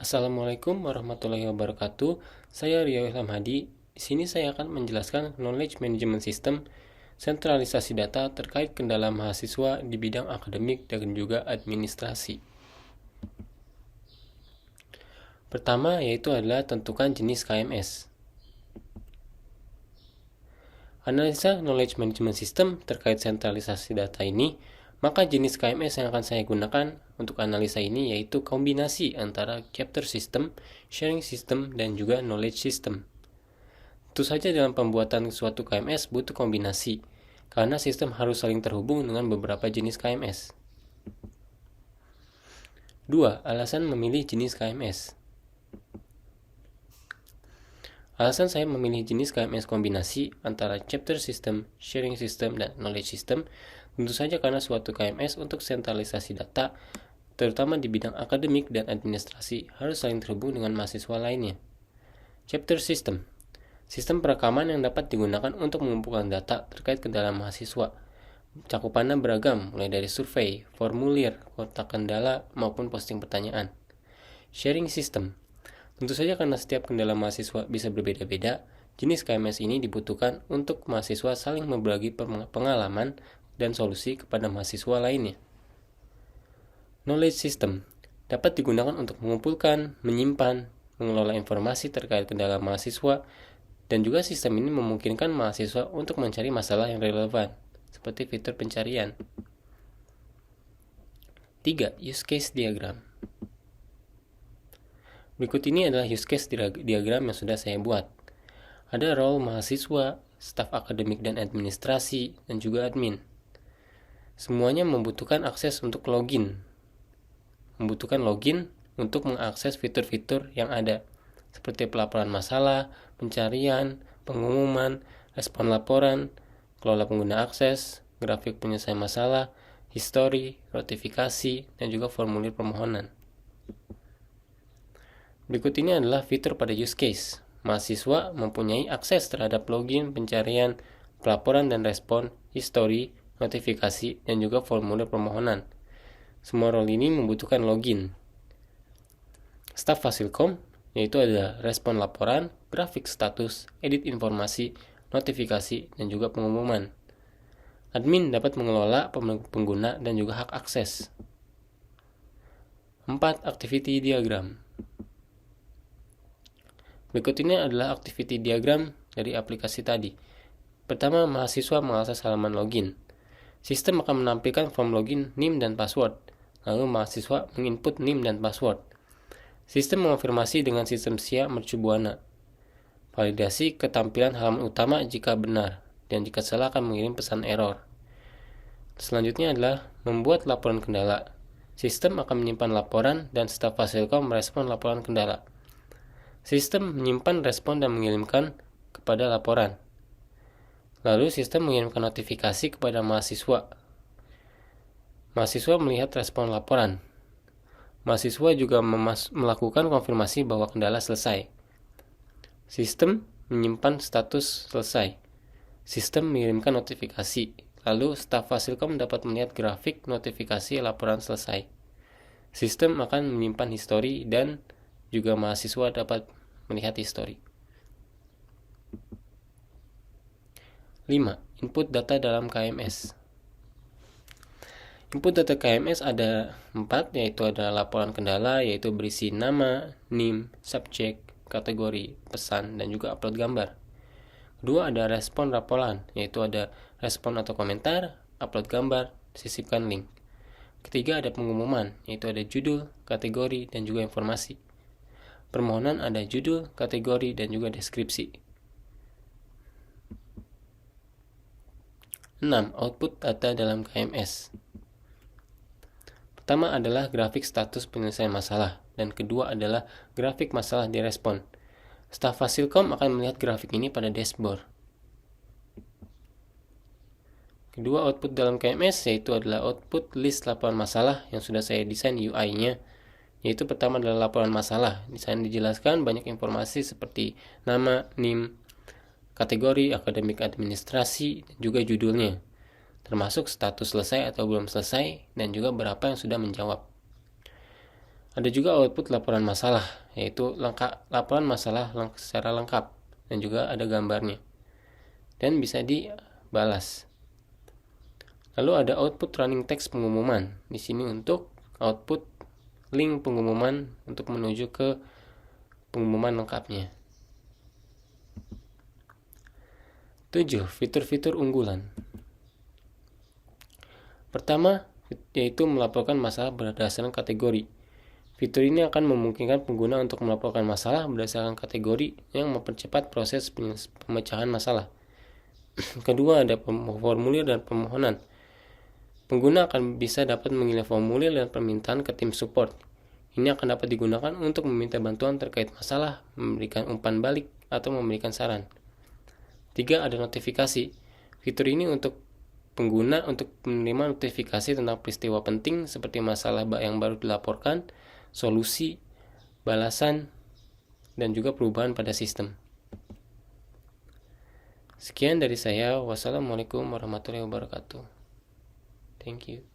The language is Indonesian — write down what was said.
Assalamualaikum warahmatullahi wabarakatuh. Saya Rio Ilham Hadi. Di sini saya akan menjelaskan Knowledge Management System, sentralisasi data terkait kendala mahasiswa di bidang akademik dan juga administrasi. Pertama yaitu adalah tentukan jenis KMS. Analisa Knowledge Management System terkait sentralisasi data ini, maka jenis KMS yang akan saya gunakan untuk analisa ini yaitu kombinasi antara chapter system, sharing system, dan juga knowledge system. Tentu saja dalam pembuatan suatu KMS butuh kombinasi, karena sistem harus saling terhubung dengan beberapa jenis KMS. 2. Alasan memilih jenis KMS. Alasan saya memilih jenis KMS kombinasi antara chapter system, sharing system, dan knowledge system tentu saja karena suatu KMS untuk sentralisasi data, terutama di bidang akademik dan administrasi, harus saling terhubung dengan mahasiswa lainnya. Chapter system, sistem perekaman yang dapat digunakan untuk mengumpulkan data terkait kendala mahasiswa. Cakupannya beragam, mulai dari survei, formulir, kotak kendala, maupun posting pertanyaan. Sharing system, tentu saja karena setiap kendala mahasiswa bisa berbeda-beda, jenis KMS ini dibutuhkan untuk mahasiswa saling berbagi pengalaman dan solusi kepada mahasiswa lainnya. Knowledge system dapat digunakan untuk mengumpulkan, menyimpan, mengelola informasi terkait kendala mahasiswa, dan juga sistem ini memungkinkan mahasiswa untuk mencari masalah yang relevan, seperti fitur pencarian. 3. Use case diagram. Berikut ini adalah use case diagram yang sudah saya buat. Ada role mahasiswa, staf akademik dan administrasi, dan juga admin. Semuanya membutuhkan akses untuk login. Membutuhkan login untuk mengakses fitur-fitur yang ada, seperti pelaporan masalah, pencarian, pengumuman, respon laporan, kelola pengguna akses, grafik penyelesaian masalah, histori, notifikasi, dan juga formulir permohonan. Berikut ini adalah fitur pada use case. Mahasiswa mempunyai akses terhadap login, pencarian, pelaporan dan respon, histori, notifikasi, dan juga formulir permohonan. Semua role ini membutuhkan login. Staf Fasilkom, yaitu ada respon laporan, grafik status, edit informasi, notifikasi, dan juga pengumuman. Admin dapat mengelola pengguna dan juga hak akses. 4. Activity diagram. Berikut ini adalah activity diagram dari aplikasi tadi. Pertama, mahasiswa mengakses halaman login. Sistem akan menampilkan form login, NIM, dan password. Lalu mahasiswa menginput NIM dan password. Sistem mengonfirmasi dengan sistem SIA mercubuana. Validasi ketampilan halaman utama jika benar, dan jika salah akan mengirim pesan error. Selanjutnya adalah membuat laporan kendala. Sistem akan menyimpan laporan dan staf Fasilkom merespon laporan kendala. Sistem menyimpan respon dan mengirimkan kepada laporan. Lalu sistem mengirimkan notifikasi kepada mahasiswa. Mahasiswa melihat respon laporan. Mahasiswa juga melakukan konfirmasi bahwa kendala selesai. Sistem menyimpan status selesai. Sistem mengirimkan notifikasi. Lalu staf Fasilkom dapat melihat grafik notifikasi laporan selesai. Sistem akan menyimpan histori dan juga mahasiswa dapat melihat histori. 5. Input data dalam KMS. Input data KMS ada 4, yaitu ada laporan kendala, yaitu berisi nama, NIM, subjek, kategori, pesan, dan juga upload gambar. Kedua, ada respon laporan, yaitu ada respon atau komentar, upload gambar, sisipkan link. Ketiga, ada pengumuman, yaitu ada judul, kategori, dan juga informasi. Permohonan ada judul, kategori, dan juga deskripsi. 6. Output data dalam KMS. Pertama adalah grafik status penyelesaian masalah, dan kedua adalah grafik masalah direspon. Staf Fasilkom akan melihat grafik ini pada dashboard. Kedua output dalam KMS yaitu adalah output list laporan masalah yang sudah saya desain UI-nya. Yaitu pertama adalah laporan masalah. Di sana dijelaskan banyak informasi seperti nama, NIM, kategori, akademik administrasi, dan juga judulnya. Termasuk status selesai atau belum selesai, dan juga berapa yang sudah menjawab. Ada juga output laporan masalah, yaitu laporan masalah secara lengkap dan juga ada gambarnya dan bisa dibalas. Lalu ada output running text pengumuman. Di sini untuk output link pengumuman untuk menuju ke pengumuman lengkapnya. 7. Fitur-fitur unggulan. Pertama, yaitu melaporkan masalah berdasarkan kategori. Fitur ini akan memungkinkan pengguna untuk melaporkan masalah berdasarkan kategori yang mempercepat proses pemecahan masalah. Kedua, ada formulir dan permohonan. Pengguna akan bisa dapat mengirim formulir dan permintaan ke tim support. Ini akan dapat digunakan untuk meminta bantuan terkait masalah, memberikan umpan balik, atau memberikan saran. 3. Ada notifikasi. Fitur ini untuk pengguna untuk menerima notifikasi tentang peristiwa penting seperti masalah yang baru dilaporkan, solusi, balasan, dan juga perubahan pada sistem. Sekian dari saya. Wassalamualaikum warahmatullahi wabarakatuh. Thank you.